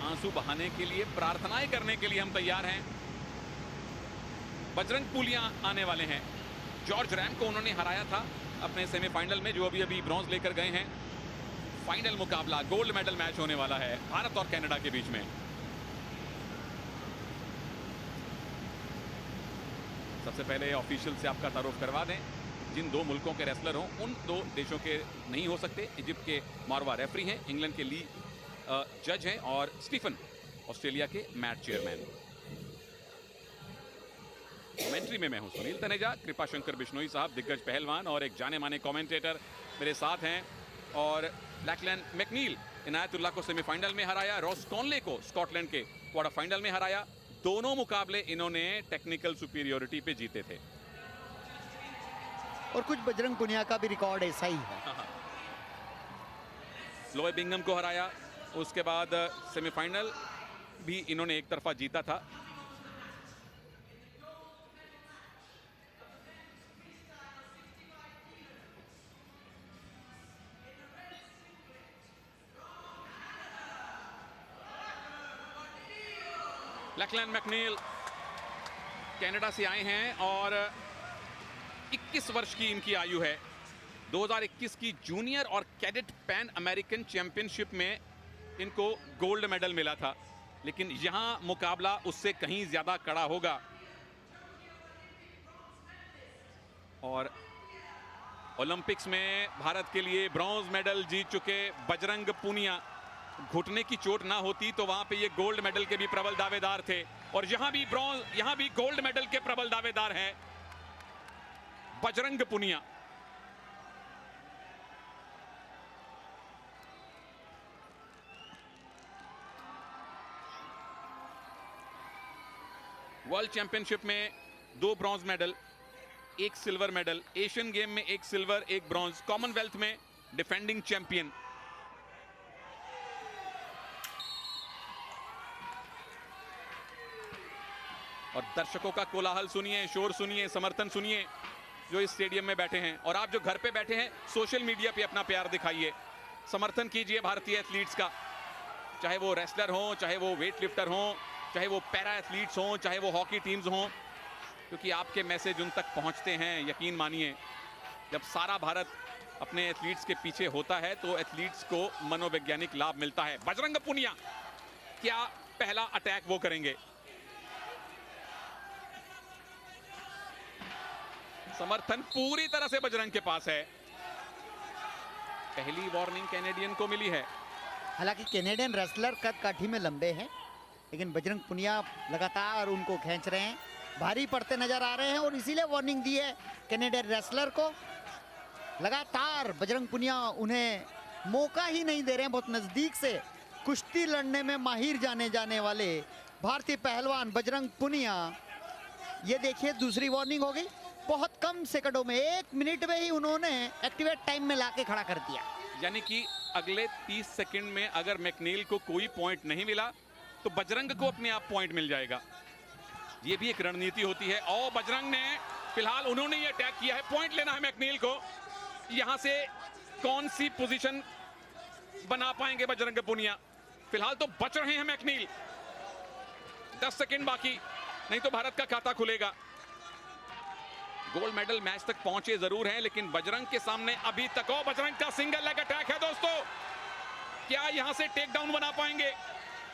आंसू बहाने के लिए, प्रार्थनाएं करने के लिए हम तैयार हैं। बजरंग पुनिया आने वाले हैं। जॉर्ज रैम को उन्होंने हराया था अपने सेमीफाइनल में, जो अभी ब्रॉन्ज लेकर गए हैं। फाइनल मुकाबला, गोल्ड मेडल मैच होने वाला है भारत और कनाडा के बीच में। सबसे पहले ऑफिशियल से आपका तारुफ करवा दें। जिन दो मुल्कों के रेसलर हों, उन दो देशों के नहीं हो सकते। इजिप्ट के मारवा रेफरी हैं, इंग्लैंड के ली जज हैं, और स्टीफन ऑस्ट्रेलिया के मैच चेयरमैन। कमेंट्री में मैं हूं सुनील तनेजा, कृपा शंकर बिश्नोई साहब दिग्गज पहलवान और एक जाने माने कमेंटेटर मेरे साथ हैं। और लैकलैंड मैकनील इनायतुल्लाह को सेमीफाइनल में हराया, रॉस कॉनले को स्कॉटलैंड के क्वार्टर फाइनल में हराया। दोनों मुकाबले इन्होंने टेक्निकल सुपीरियोरिटी पे जीते थे। और कुछ बजरंग पुनिया का भी रिकॉर्ड ऐसा ही है। लोए बिंगम को हराया, उसके बाद सेमीफाइनल भी इन्होंने एक तरफा जीता था। लैकलैंड मैकनील कनाडा से आए हैं और 21 वर्ष की इनकी आयु है। 2021 की जूनियर और कैडेट पैन अमेरिकन चैंपियनशिप में इनको गोल्ड मेडल मिला था, लेकिन यहां मुकाबला उससे कहीं ज्यादा कड़ा होगा। और ओलंपिक्स में भारत के लिए ब्रॉन्ज मेडल जीत चुके बजरंग पुनिया, घुटने की चोट ना होती तो वहां पे ये गोल्ड मेडल के भी प्रबल दावेदार थे, और यहां भी ब्रॉन्ज, यहां भी गोल्ड मेडल के प्रबल दावेदार हैं बजरंग पुनिया। वर्ल्ड चैंपियनशिप में 2 bronze medal, 1 silver medal, Asian game में 1 सिल्वर 1 ब्रॉन्ज, कॉमनवेल्थ में डिफेंडिंग चैंपियन। और दर्शकों का कोलाहल सुनिए, शोर सुनिए, समर्थन सुनिए जो इस स्टेडियम में बैठे हैं। और आप जो घर पे बैठे हैं, सोशल मीडिया पे अपना प्यार दिखाइए, समर्थन कीजिए भारतीय एथलीट्स का, चाहे वो रेसलर हों, चाहे वो वेट लिफ्टर हों, चाहे वो पैरा एथलीट्स हों, चाहे वो हॉकी टीम्स हों, क्योंकि आपके मैसेज उन तक पहुंचते हैं। यकीन मानिए, जब सारा भारत अपने एथलीट्स के पीछे होता है तो एथलीट्स को मनोवैज्ञानिक लाभ मिलता है। बजरंग पुनिया, क्या पहला अटैक वो करेंगे? समर्थन पूरी तरह से बजरंग के पास है। पहली वार्निंग कैनेडियन को मिली है। हालांकि कैनेडियन रेसलर कद काठी में लंबे हैं, लेकिन बजरंग पुनिया लगातार उनको खींच रहे हैं, भारी पड़ते नजर आ रहे हैं, और इसीलिए वार्निंग दी है कैनेडियन रेसलर को। लगातार बजरंग पुनिया उन्हें मौका ही नहीं दे रहे हैं। बहुत नजदीक से कुश्ती लड़ने में माहिर जाने वाले भारतीय पहलवान बजरंग पुनिया। ये देखिए, दूसरी वार्निंग हो गई। बहुत कम सेकंडों में, 1 मिनट में ही उन्होंने एक्टिवेट टाइम में लाके खड़ा कर दिया। यानी कि अगले 30 सेकंड में अगर मैकनील को कोई पॉइंट नहीं मिला तो बजरंग को अपने आप पॉइंट मिल जाएगा। ये भी एक रणनीति होती है। और बजरंग ने, फिलहाल उन्होंने ये अटैक किया है, पॉइंट लेना है मैकनील को। यहां से कौन सी पोजीशन बना पाएंगे बजरंग पुनिया? फिलहाल तो बच रहे हैं मैकनील। 10 सेकंड बाकी, नहीं तो भारत का खाता खुलेगा। गोल्ड मेडल मैच तक पहुंचे जरूर हैं, लेकिन बजरंग के सामने अभी तक, और बजरंग का सिंगल लेग अटैक है दोस्तों। क्या यहां से टेक डाउन बना पाएंगे?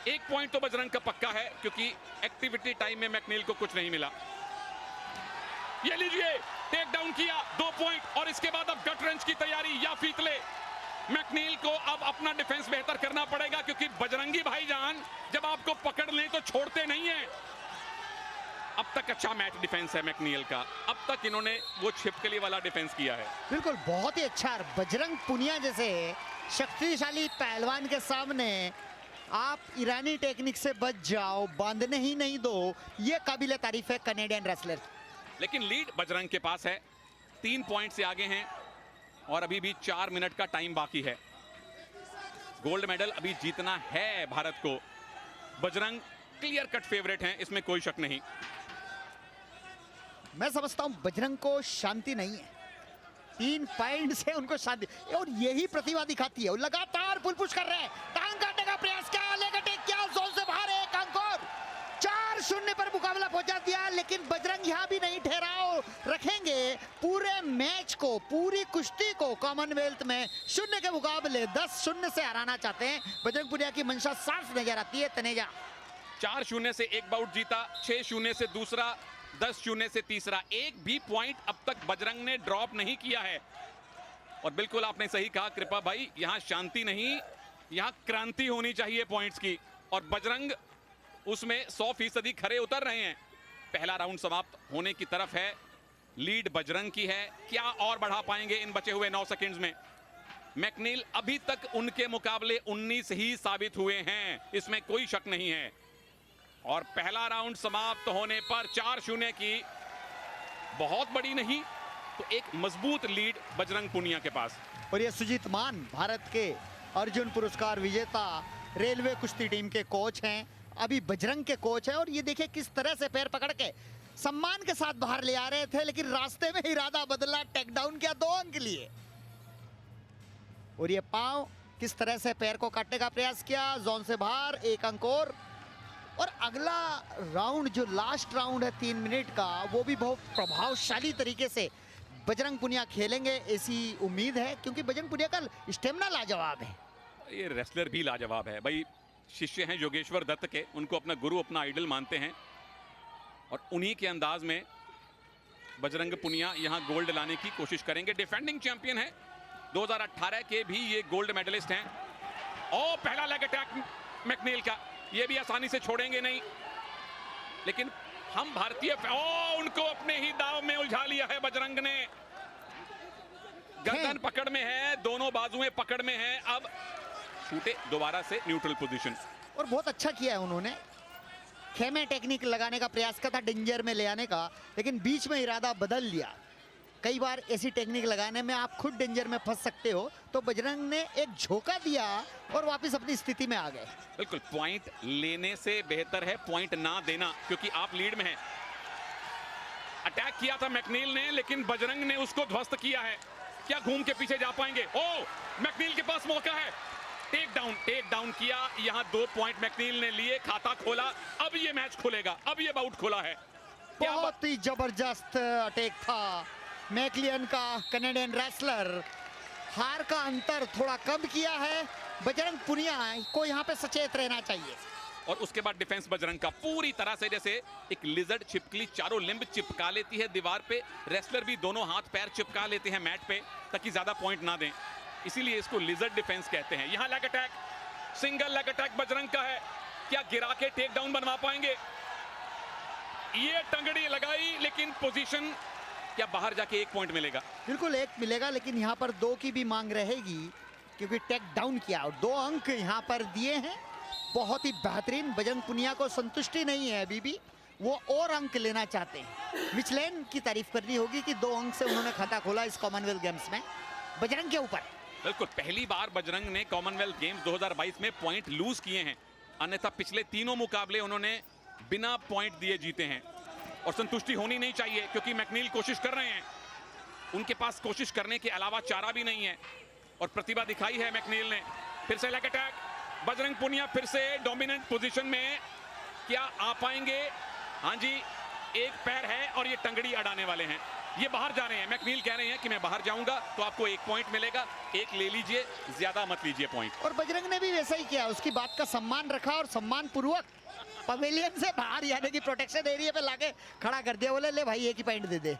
1 पॉइंट तो बजरंग का पक्का है, क्योंकि एक्टिविटी टाइम में मैकनील को कुछ नहीं मिला। ये लीजिए, टेक डाउन किया, 2 पॉइंट। और इसके बाद अब गट रेंच की तैयारी या फीतले। मैकनील को अब अपना डिफेंस बेहतर करना पड़ेगा, क्योंकि बजरंगी भाईजान जब आपको पकड़ लें तो छोड़ते नहीं हैं। अब तक अच्छा मैच डिफेंस है मैकनील का, अब तक इन्होंने वो छिपकली वाला डिफेंस किया है। बिल्कुल, बहुत ही अच्छा। बजरंग पुनिया जैसे शक्तिशाली पहलवान के सामने आप ईरानी टेक्निक से बच जाओ, बांधने ही नहीं दो, ये काबिले तारीफ है कनेडियन रेसलर। लेकिन लीड बजरंग के पास है, 3 पॉइंट से आगे हैं, और अभी भी 4 मिनट का टाइम बाकी है। गोल्ड मेडल अभी जीतना है भारत को। बजरंग क्लियर कट फेवरेट हैं, इसमें कोई शक नहीं। मैं समझता हूं बजरंग को शांति नहीं है, 3 पॉइंट से उनको शांति, और यही प्रतिभा दिखाती है। लगातार पुल पुश कर रहे हैं, टांग काटने का प्रयास किया, लेग अटैक किया, 10-0 पर मुकाबला पहुंचा दिया, लेकिन बजरंग यहां भी नहीं ठहराव रखेंगे। पूरे मैच को, पूरी कुश्ती को कॉमनवेल्थ में 0 के मुकाबले 10-0 से हराना चाहते हैं। बजरंग पुनिया की मंशा साफ नजर आती है। तनेजा 4-0 से एक बाउट जीता, 6-0 से दूसरा, 10-0 से तीसरा। एक भी पॉइंट अब तक बजरंग ने ड्रॉप नहीं किया है। और बिल्कुल आपने सही कहा कृपा भाई, यहां शांति नहीं, यहां क्रांति होनी चाहिए पॉइंट्स की। और बजरंग उसमें 100% खरे उतर रहे हैं। पहला राउंड समाप्त होने की तरफ है, लीड बजरंग की है। क्या और बढ़ा पाएंगे इन बचे हुए 9 सेकंड्स में? मैकनील अभी तक उनके मुकाबले 19 ही साबित हुए हैं, इसमें कोई शक नहीं है। और पहला राउंड समाप्त होने पर 4-0 की बहुत बड़ी नहीं तो एक मजबूत लीड बजरंग पुनिया के पास। और ये सुजीत मान भारत के अर्जुन पुरस्कार विजेता रेलवे कुश्ती टीम के कोच हैं, अभी बजरंग के कोच हैं। और ये देखिए किस तरह से पैर पकड़ के सम्मान के साथ बाहर ले आ रहे थे, लेकिन रास्ते में इरादा बदला, टेक डाउन किया, 2 अंक लिए। और ये पांव किस तरह से पैर को काटने का प्रयास किया, जोन से बाहर, 1 अंक और अगला राउंड जो लास्ट राउंड है 3 मिनट का, वो भी बहुत प्रभावशाली तरीके से बजरंग पुनिया खेलेंगे ऐसी उम्मीद है, क्योंकि बजरंग पुनिया का स्टेमिना लाजवाब है। ये रेसलर भी लाजवाब है भाई। शिष्य हैं योगेश्वर दत्त के, उनको अपना गुरु, अपना आइडल मानते हैं। और उन्हीं के अंदाज में बजरंग पुनिया यहां गोल्ड लाने की कोशिश करेंगे। डिफेंडिंग चैंपियन है, 2018 के भी ये गोल्ड मेडलिस्ट हैं। और पहला लेग अटैक मैकनील का, ये भी आसानी से छोड़ेंगे नहीं। लेकिन हम भारतीय उनको अपने ही दाव में उलझा लिया है बजरंग ने। गर्दन पकड़ में है, दोनों बाजुएं पकड़ में है। अब छूटे दोबारा से न्यूट्रल पोजीशन। और बहुत अच्छा किया है उन्होंने, खेमे टेक्निक लगाने का प्रयास किया था, डेंजर में ले आने का, लेकिन बीच में इरादा बदल लिया। कई बार ऐसी टेक्निक लगाने में आप खुद डेंजर में फंस सकते हो, तो बजरंग ने एक झोंका दिया और वापस अपनी स्थिति में आ गए। बिल्कुल, पॉइंट लेने से बेहतर है पॉइंट ना देना, क्योंकि आप लीड में हैं। अटैक किया था मैकनील ने, लेकिन बजरंग ने उसको ध्वस्त किया है। क्या घूम के पीछे जा पाएंगे? मैकनील के पास मौका है। टेक डाउन किया। यहां 2 पॉइंट मैकनील ने लिए, खाता खोला। अब ये मैच खुलेगा, अब ये बाउट खुला है। बहुत ही जबरदस्त अटैक था मैकलियन का। कनाडियन रेसलर हार का अंतर थोड़ा कम किया है। बजरंग पुनिया को यहां पे सचेत रहना चाहिए। और उसके बाद डिफेंस बजरंग का पूरी तरह से, जैसे एक लिजर्ड छिपकली चारों लिंब चिपका लेती है दीवार पे, रेसलर भी दोनों हाथ पैर चिपका लेते हैं मैट पे ताकि ज्यादा पॉइंट ना दें। इसीलिए इसको लिजर्ड डिफेंस कहते हैं। यहां leg attack, single leg attack Bajrang का है। क्या गिरा के टेक डाउन बनवा पाएंगे? ये टंगड़ी लगाई, लेकिन पोजीशन, क्या बाहर जाके 1 पॉइंट मिलेगा? बिल्कुल 1 मिलेगा, लेकिन यहाँ पर 2 की भी मांग रहेगी, क्योंकि टेक डाउन किया और 2 अंक यहाँ पर दिए हैं। बहुत ही बेहतरीन। बजरंग पुनिया को संतुष्टि नहीं है अभी भी, वो और अंक लेना चाहते हैं। मिचलेन की तारीफ करनी होगी कि 2 अंक से उन्होंने खाता खोला इस कॉमनवेल्थ गेम्स में बजरंग के ऊपर। बिल्कुल, पहली बार बजरंग ने कॉमनवेल्थ गेम्स 2022 में पॉइंट लूज किए हैं, अन्यथा पिछले 3 मुकाबले उन्होंने बिना पॉइंट दिए जीते हैं। और संतुष्टि होनी नहीं चाहिए, क्योंकि मैकनील कोशिश कर रहे हैं। उनके पास कोशिश करने के अलावा चारा भी नहीं है, और प्रतिभा दिखाई है मैकनील ने। फिर से लेग अटैक, बजरंग पुनिया फिर से डोमिनेंट पोजीशन में, क्या आ पाएंगे? हाँ जी, एक पैर है और ये टंगड़ी अड़ाने वाले हैं। ये बाहर जा रहे हैं। मैकनील कह रहे हैं कि मैं बाहर जाऊंगा तो आपको 1 पॉइंट मिलेगा, 1 ले लीजिए, ज्यादा मत लीजिए पॉइंट। और बजरंग ने भी वैसा ही किया, उसकी बात का सम्मान रखा और सम्मान पूर्वक पवेलियन से बाहर, यानी कि प्रोटेक्शन एरिया पे लाके खड़ा कर दिया। बोले ले भाई 1 ही पॉइंट दे दे,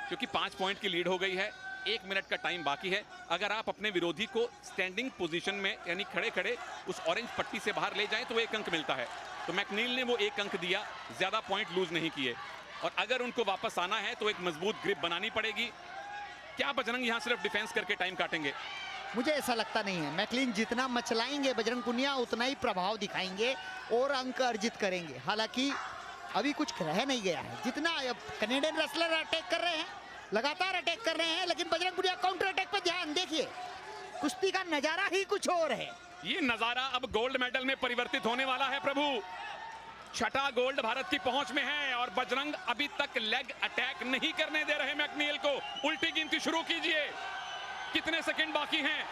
क्योंकि 5 पॉइंट की लीड हो गई है, 1 मिनट का टाइम बाकी है। अगर आप अपने विरोधी को स्टैंडिंग पोजीशन में, यानी खड़े खड़े उस ऑरेंज पट्टी से बाहर ले जाएं तो 1 अंक मिलता है। तो मैकनील ने वो 1 अंक दिया, ज्यादा पॉइंट लूज नहीं किए। और अगर उनको वापस आना है तो एक मजबूत ग्रिप बनानी पड़ेगी। क्या बजरंग यहां सिर्फ डिफेंस करके टाइम काटेंगे? मुझे ऐसा लगता नहीं है। मैकलिन जितना मचलाएंगे बजरंग पुनिया, उतना ही प्रभाव दिखाएंगे और अंक अर्जित करेंगे। हालांकि अभी कुछ रह नहीं गया है। जितना कनाडियन रेसलर अटैक कर रहे हैं, लगातार अटैक कर रहे हैं, लेकिन बजरंग पुनिया काउंटर अटैक पे ध्यान देखिए। कुश्ती का नजारा ही कुछ और है। ये नजारा अब गोल्ड मेडल में परिवर्तित होने वाला है प्रभु। 6ठा गोल्ड भारत की पहुंच में है और बजरंग अभी तक लेग अटैक नहीं करने दे रहे मैकनील को। उल्टी गिनती शुरू कीजिए, कितने सेकंड बाकी हैं?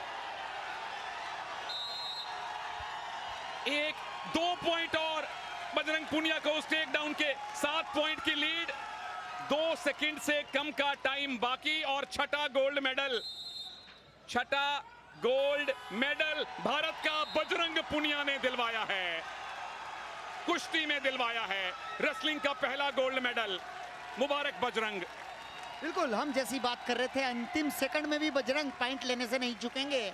1, 2 पॉइंट और बजरंग पुनिया को उस टेक डाउन के 7 पॉइंट की लीड, 2 सेकंड से कम का टाइम बाकी और छठा गोल्ड मेडल भारत का बजरंग पुनिया ने दिलवाया है, कुश्ती में दिलवाया है, रेसलिंग का पहला गोल्ड मेडल। मुबारक बजरंग। बिल्कुल, हम जैसी बात कर रहे थे, अंतिम सेकंड में भी बजरंग पॉइंट लेने से नहीं चुकेंगे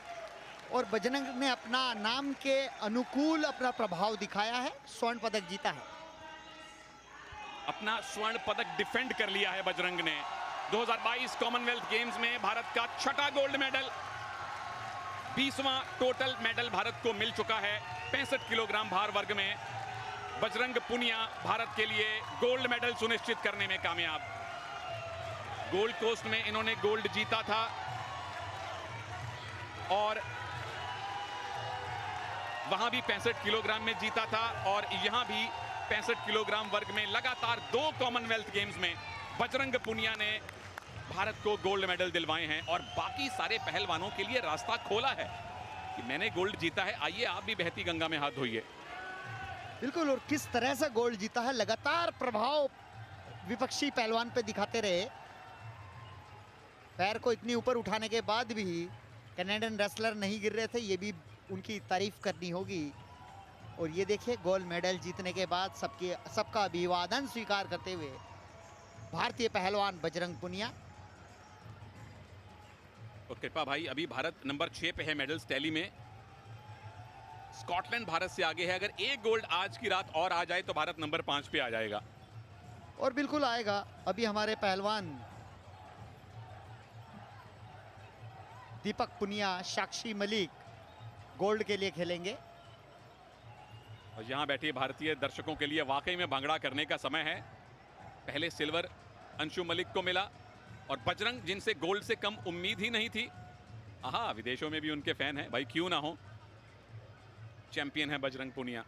और बजरंग ने अपना नाम के अनुकूल अपना प्रभाव दिखाया है, स्वर्ण पदक जीता है। अपना स्वर्ण पदक डिफेंड कर लिया है बजरंग ने। 2022 कॉमनवेल्थ गेम्स में भारत का छठा गोल्ड मेडल, 20वां टोटल मेडल भारत को मिल चुका है 65 किलोग्राम भार वर्ग में। बजरंग पुनिया भारत के लिए गोल्ड मेडल सुनिश्चित करने में कामयाब। गोल्ड कोस्ट में इन्होंने गोल्ड जीता था और वहां भी 65 किलोग्राम में जीता था और यहां भी 65 किलोग्राम वर्ग में लगातार 2 कॉमनवेल्थ गेम्स में बजरंग पुनिया ने भारत को गोल्ड मेडल दिलवाए हैं और बाकी सारे पहलवानों के लिए रास्ता खोला है कि मैंने गोल्ड जीता है, आइए आप भी बहती गंगा में हाथ धोइए। बिल्कुल, और किस तरह से गोल्ड जीता है, लगातार प्रभाव विपक्षी पहलवान पे दिखाते रहे। पैर को इतनी ऊपर उठाने के बाद भी कनाडियन रेसलर नहीं गिर रहे थे, ये भी उनकी तारीफ करनी होगी। और ये देखिए, गोल्ड मेडल जीतने के बाद सबका अभिवादन स्वीकार करते हुए भारतीय पहलवान बजरंग पुनिया। और कृपा भाई, अभी भारत नंबर 6 पे है मेडल्स टैली में। स्कॉटलैंड भारत से आगे है, अगर एक गोल्ड आज की रात और आ जाए तो भारत नंबर 5 पे आ जाएगा। और बिल्कुल आएगा। अभी हमारे पहलवान दीपक पुनिया, साक्षी मलिक गोल्ड के लिए खेलेंगे। और यहाँ बैठे भारतीय दर्शकों के लिए वाकई में भांगड़ा करने का समय है। पहले सिल्वर अंशु मलिक को मिला और बजरंग, जिनसे गोल्ड से कम उम्मीद ही नहीं थी। विदेशों में भी उनके फैन हैं भाई, क्यों ना हो, चैंपियन है बजरंग पुनिया।